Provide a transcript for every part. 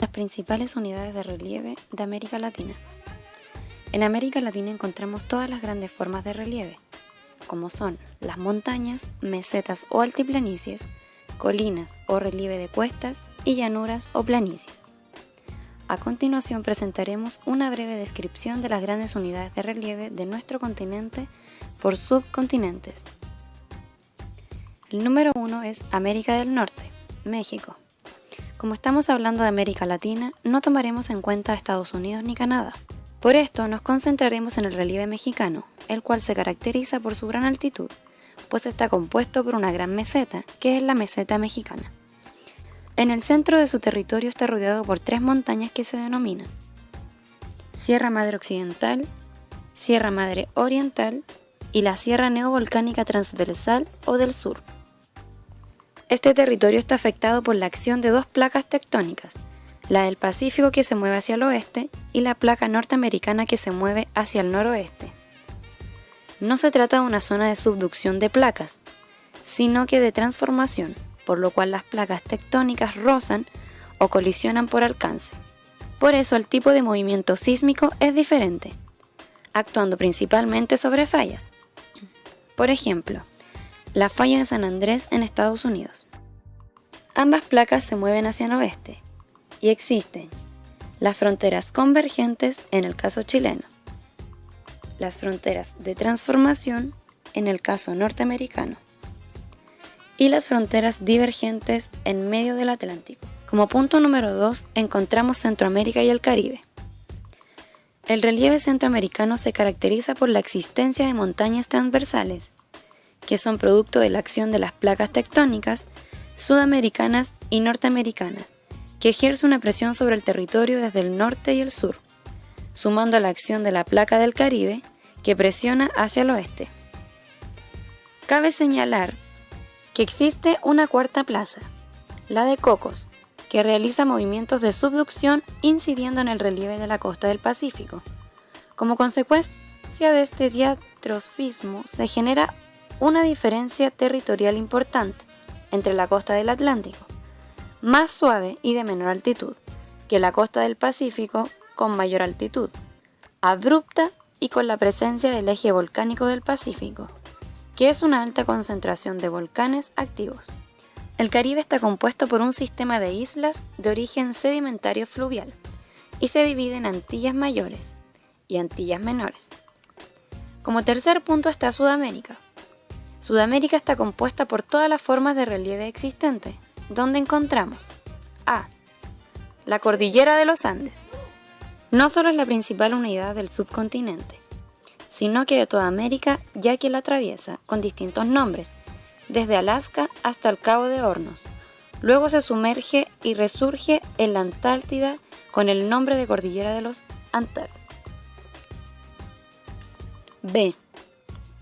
Las principales unidades de relieve de América Latina. En América Latina encontramos todas las grandes formas de relieve, como son las montañas, mesetas o altiplanicies, colinas o relieve de cuestas y llanuras o planicies. A continuación presentaremos una breve descripción de las grandes unidades de relieve de nuestro continente por subcontinentes. El número 1 es América del Norte, México. Como estamos hablando de América Latina, no tomaremos en cuenta a Estados Unidos ni Canadá. Por esto nos concentraremos en el relieve mexicano, el cual se caracteriza por su gran altitud, pues está compuesto por una gran meseta, que es la meseta mexicana. En el centro de su territorio está rodeado por 3 montañas que se denominan Sierra Madre Occidental, Sierra Madre Oriental y la Sierra Neovolcánica Transversal o del Sur. Este territorio está afectado por la acción de 2 placas tectónicas, la del Pacífico que se mueve hacia el oeste y la placa norteamericana que se mueve hacia el noroeste. No se trata de una zona de subducción de placas, sino que de transformación, por lo cual las placas tectónicas rozan o colisionan por alcance. Por eso el tipo de movimiento sísmico es diferente, actuando principalmente sobre fallas. Por ejemplo, la falla de San Andrés en Estados Unidos. Ambas placas se mueven hacia el oeste y existen las fronteras convergentes en el caso chileno, las fronteras de transformación en el caso norteamericano y las fronteras divergentes en medio del Atlántico. Como punto número 2 encontramos Centroamérica y el Caribe. El relieve centroamericano se caracteriza por la existencia de montañas transversales, que son producto de la acción de las placas tectónicas sudamericanas y norteamericanas, que ejerce una presión sobre el territorio desde el norte y el sur, sumando a la acción de la placa del Caribe, que presiona hacia el oeste. Cabe señalar que existe una cuarta plaza, la de Cocos, que realiza movimientos de subducción incidiendo en el relieve de la costa del Pacífico. Como consecuencia de este diatrofismo se genera una diferencia territorial importante entre la costa del Atlántico, más suave y de menor altitud, que la costa del Pacífico con mayor altitud, abrupta y con la presencia del eje volcánico del Pacífico, que es una alta concentración de volcanes activos. El Caribe está compuesto por un sistema de islas de origen sedimentario fluvial y se divide en Antillas Mayores y Antillas Menores. Como tercer punto está Sudamérica. Sudamérica está compuesta por todas las formas de relieve existentes, donde encontramos a. La Cordillera de los Andes. No solo es la principal unidad del subcontinente, sino que de toda América, ya que la atraviesa con distintos nombres, desde Alaska hasta el Cabo de Hornos. Luego se sumerge y resurge en la Antártida con el nombre de Cordillera de los Andes. B.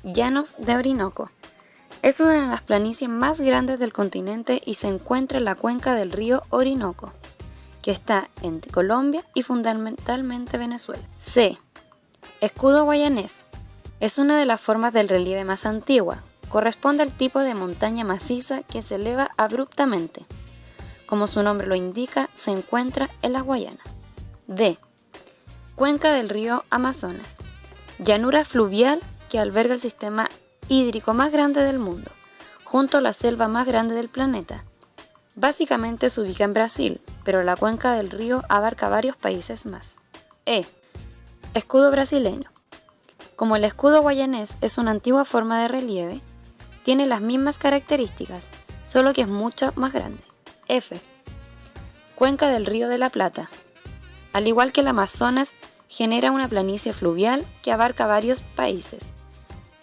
Llanos de Orinoco. Es una de las planicies más grandes del continente y se encuentra en la cuenca del río Orinoco, que está entre Colombia y fundamentalmente Venezuela. C. Escudo guayanés. Es una de las formas del relieve más antigua. Corresponde al tipo de montaña maciza que se eleva abruptamente. Como su nombre lo indica, se encuentra en las Guayanas. D. Cuenca del río Amazonas. Llanura fluvial que alberga el sistema hídrico más grande del mundo, junto a la selva más grande del planeta. Básicamente se ubica en Brasil, pero la cuenca del río abarca varios países más. E. Escudo brasileño. Como el escudo guayanés es una antigua forma de relieve, tiene las mismas características, solo que es mucho más grande. F. Cuenca del río de la Plata. Al igual que el Amazonas, genera una planicie fluvial que abarca varios países,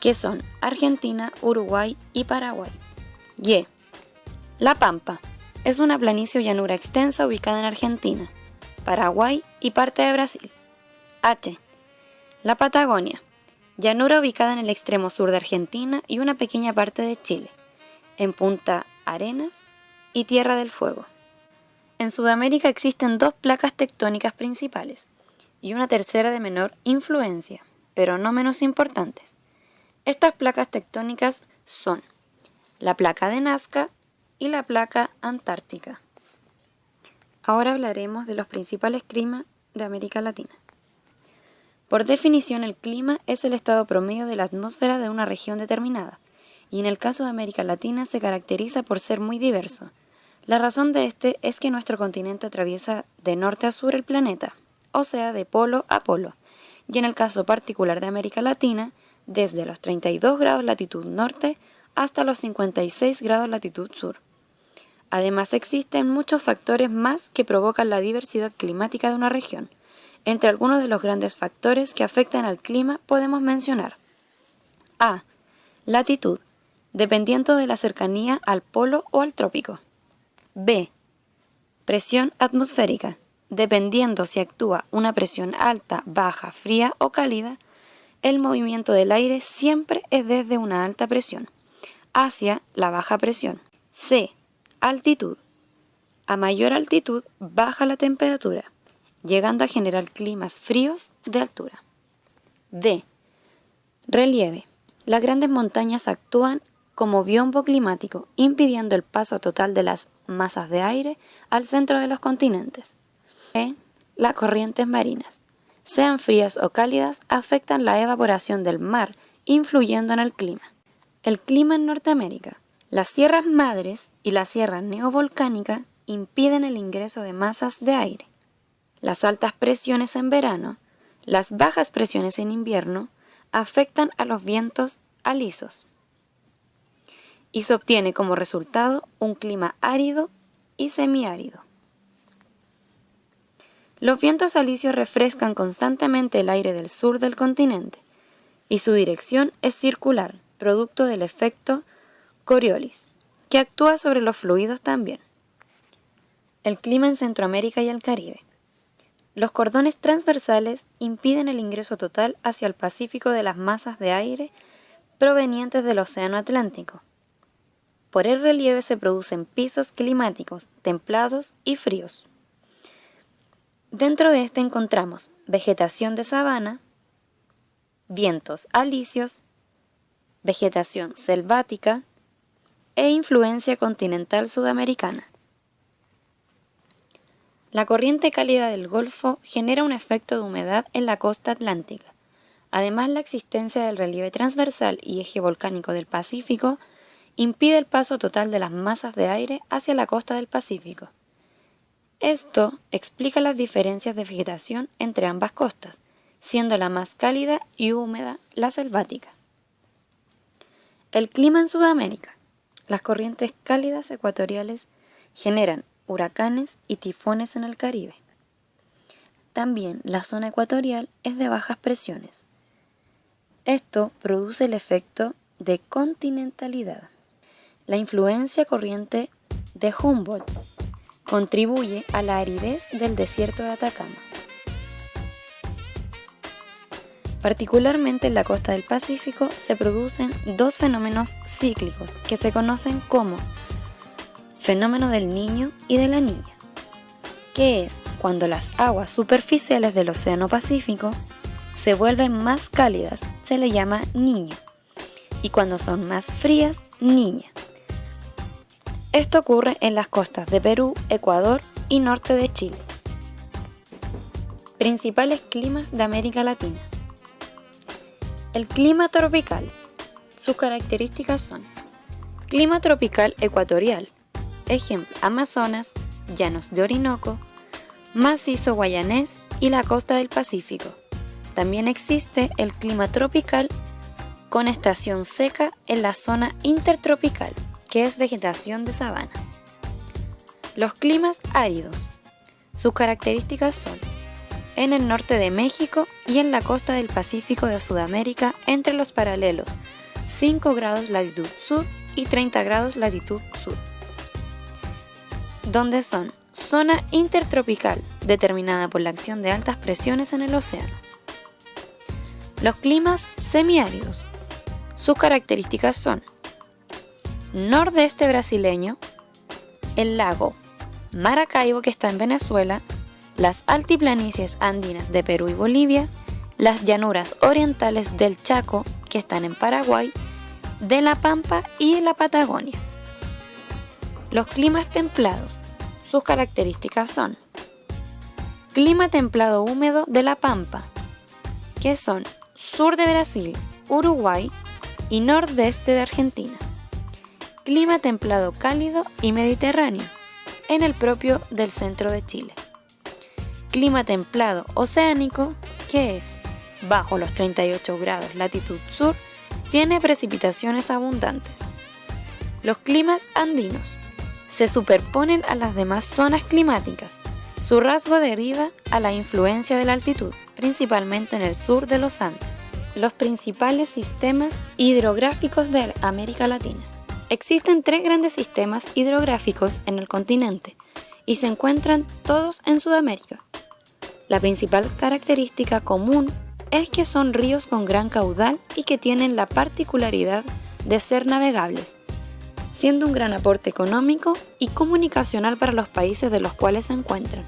que son Argentina, Uruguay y Paraguay. Y. La Pampa. Es una planicie o llanura extensa ubicada en Argentina, Paraguay y parte de Brasil. H. La Patagonia. Llanura ubicada en el extremo sur de Argentina y una pequeña parte de Chile, en Punta Arenas y Tierra del Fuego. En Sudamérica existen 2 placas tectónicas principales y una tercera de menor influencia, pero no menos importantes. Estas placas tectónicas son la placa de Nazca y la placa antártica. Ahora hablaremos de los principales climas de América Latina. Por definición, el clima es el estado promedio de la atmósfera de una región determinada, y en el caso de América Latina se caracteriza por ser muy diverso. La razón de este es que nuestro continente atraviesa de norte a sur el planeta, o sea, de polo a polo, y en el caso particular de América Latina, desde los 32 grados latitud norte hasta los 56 grados latitud sur. Además, existen muchos factores más que provocan la diversidad climática de una región. Entre algunos de los grandes factores que afectan al clima podemos mencionar: A. Latitud, dependiendo de la cercanía al polo o al trópico. B. Presión atmosférica, dependiendo si actúa una presión alta, baja, fría o cálida. El movimiento del aire siempre es desde una alta presión hacia la baja presión. C. Altitud. A mayor altitud baja la temperatura, llegando a generar climas fríos de altura. D. Relieve. Las grandes montañas actúan como biombo climático, impidiendo el paso total de las masas de aire al centro de los continentes. E. Las corrientes marinas. Sean frías o cálidas, afectan la evaporación del mar, influyendo en el clima. El clima en Norteamérica. Las sierras madres y la sierra neovolcánica impiden el ingreso de masas de aire. Las altas presiones en verano, las bajas presiones en invierno, afectan a los vientos alisos y se obtiene como resultado un clima árido y semiárido. Los vientos alisios refrescan constantemente el aire del sur del continente y su dirección es circular, producto del efecto Coriolis, que actúa sobre los fluidos también. El clima en Centroamérica y el Caribe. Los cordones transversales impiden el ingreso total hacia el Pacífico de las masas de aire provenientes del Océano Atlántico. Por el relieve se producen pisos climáticos templados y fríos. Dentro de este encontramos vegetación de sabana, vientos alisios, vegetación selvática e influencia continental sudamericana. La corriente cálida del Golfo genera un efecto de humedad en la costa atlántica. Además, la existencia del relieve transversal y eje volcánico del Pacífico impide el paso total de las masas de aire hacia la costa del Pacífico. Esto explica las diferencias de vegetación entre ambas costas, siendo la más cálida y húmeda la selvática. El clima en Sudamérica. Las corrientes cálidas ecuatoriales generan huracanes y tifones en el Caribe. También la zona ecuatorial es de bajas presiones. Esto produce el efecto de continentalidad. La influencia corriente de Humboldt contribuye a la aridez del desierto de Atacama. Particularmente en la costa del Pacífico se producen dos fenómenos cíclicos que se conocen como fenómeno del Niño y de la Niña, que es cuando las aguas superficiales del Océano Pacífico se vuelven más cálidas, se le llama Niño, y cuando son más frías, Niña. Esto ocurre en las costas de Perú, Ecuador y norte de Chile. Principales climas de América Latina. El clima tropical. Sus características son: clima tropical ecuatorial, ejemplo, Amazonas, llanos de Orinoco, macizo guayanés y la costa del Pacífico. También existe el clima tropical con estación seca en la zona intertropical, que es vegetación de sabana. Los climas áridos. Sus características son: en el norte de México y en la costa del Pacífico de Sudamérica entre los paralelos 5 grados latitud sur y 30 grados latitud sur, donde son zona intertropical determinada por la acción de altas presiones en el océano. Los climas semiáridos. Sus características son: nordeste brasileño, el lago Maracaibo, que está en Venezuela, las altiplanicies andinas de Perú y Bolivia, las llanuras orientales del Chaco, que están en Paraguay, de la Pampa y de la Patagonia. Los climas templados. Sus características son: clima templado húmedo de la Pampa, que son sur de Brasil, Uruguay y nordeste de Argentina. Clima templado cálido y mediterráneo, en el propio del centro de Chile. Clima templado oceánico, que es bajo los 38 grados latitud sur, tiene precipitaciones abundantes. Los climas andinos se superponen a las demás zonas climáticas. Su rasgo deriva a la influencia de la altitud, principalmente en el sur de los Andes. Los principales sistemas hidrográficos de América Latina. Existen 3 grandes sistemas hidrográficos en el continente y se encuentran todos en Sudamérica. La principal característica común es que son ríos con gran caudal y que tienen la particularidad de ser navegables, siendo un gran aporte económico y comunicacional para los países de los cuales se encuentran.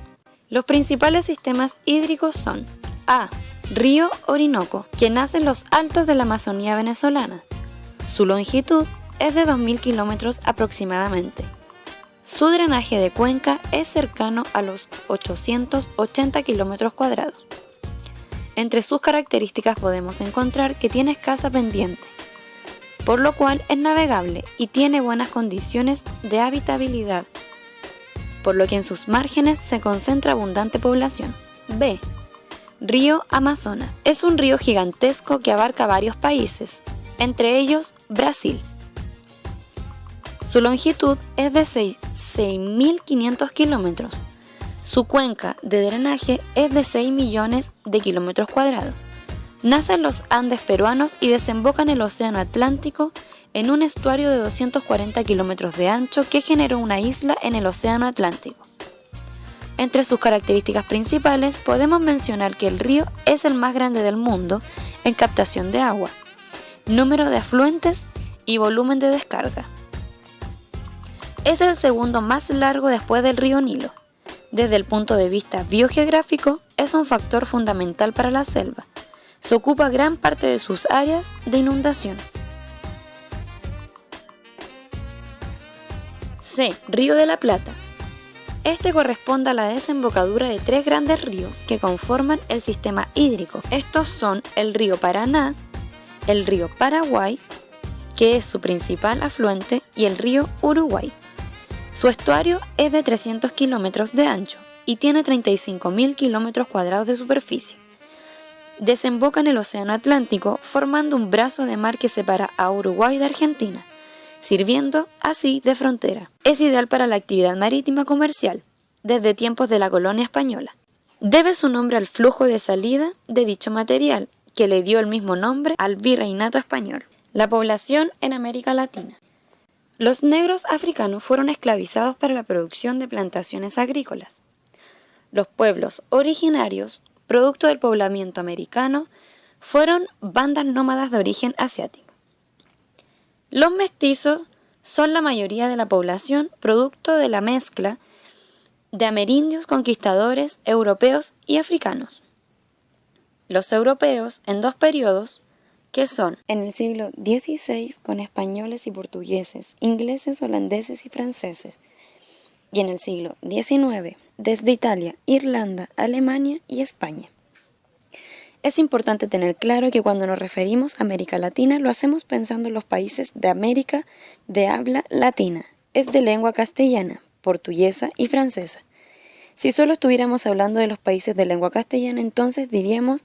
Los principales sistemas hídricos son: A. Río Orinoco, que nace en los altos de la Amazonía venezolana. Su longitud es de 2.000 kilómetros aproximadamente. Su drenaje de cuenca es cercano a los 880 kilómetros cuadrados. Entre sus características podemos encontrar que tiene escasa pendiente, por lo cual es navegable y tiene buenas condiciones de habitabilidad, por lo que en sus márgenes se concentra abundante población. B. Río Amazonas. Es un río gigantesco que abarca varios países, entre ellos Brasil. Su longitud es de 6.500 kilómetros. Su cuenca de drenaje es de 6 millones de kilómetros cuadrados. Nace en los Andes peruanos y desemboca en el Océano Atlántico en un estuario de 240 kilómetros de ancho que generó una isla en el Océano Atlántico. Entre sus características principales podemos mencionar que el río es el más grande del mundo en captación de agua, número de afluentes y volumen de descarga. Es el segundo más largo después del río Nilo. Desde el punto de vista biogeográfico, es un factor fundamental para la selva. Se ocupa gran parte de sus áreas de inundación. C. Río de la Plata. Este corresponde a la desembocadura de 3 grandes ríos que conforman el sistema hídrico. Estos son el río Paraná, el río Paraguay, que es su principal afluente, y el río Uruguay. Su estuario es de 300 kilómetros de ancho y tiene 35.000 kilómetros cuadrados de superficie. Desemboca en el Océano Atlántico formando un brazo de mar que separa a Uruguay de Argentina, sirviendo así de frontera. Es ideal para la actividad marítima comercial, desde tiempos de la colonia española. Debe su nombre al flujo de salida de dicho material, que le dio el mismo nombre al virreinato español. La población en América Latina. Los negros africanos fueron esclavizados para la producción de plantaciones agrícolas. Los pueblos originarios, producto del poblamiento americano, fueron bandas nómadas de origen asiático. Los mestizos son la mayoría de la población, producto de la mezcla de amerindios conquistadores europeos y africanos. Los europeos, en 2 periodos, que son en el siglo XVI con españoles y portugueses, ingleses, holandeses y franceses, y en el siglo XIX desde Italia, Irlanda, Alemania y España. Es importante tener claro que cuando nos referimos a América Latina lo hacemos pensando en los países de América de habla latina, es de lengua castellana, portuguesa y francesa. Si solo estuviéramos hablando de los países de lengua castellana, entonces diríamos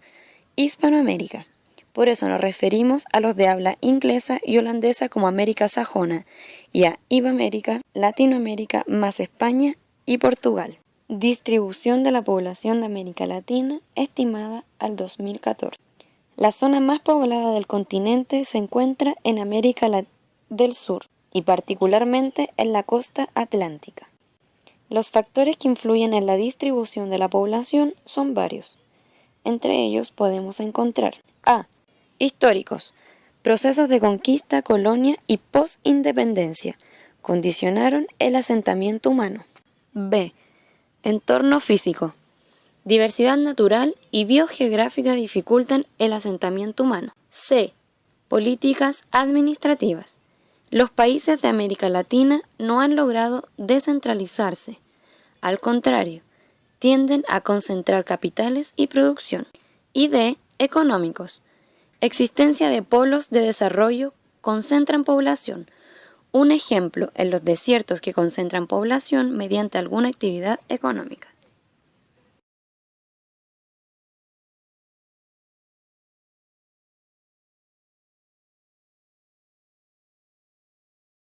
Hispanoamérica. Por eso nos referimos a los de habla inglesa y holandesa como América sajona y a Iberoamérica, Latinoamérica más España y Portugal. Distribución de la población de América Latina estimada al 2014. La zona más poblada del continente se encuentra en América del Sur y particularmente en la costa atlántica. Los factores que influyen en la distribución de la población son varios. Entre ellos podemos encontrar A. Históricos. Procesos de conquista, colonia y post-independencia condicionaron el asentamiento humano. B. Entorno físico. Diversidad natural y biogeográfica dificultan el asentamiento humano. C. Políticas administrativas. Los países de América Latina no han logrado descentralizarse, Al contrario, tienden a concentrar capitales y producción. Y D. Económicos. Existencia de polos de desarrollo concentran población. Un ejemplo en los desiertos que concentran población mediante alguna actividad económica.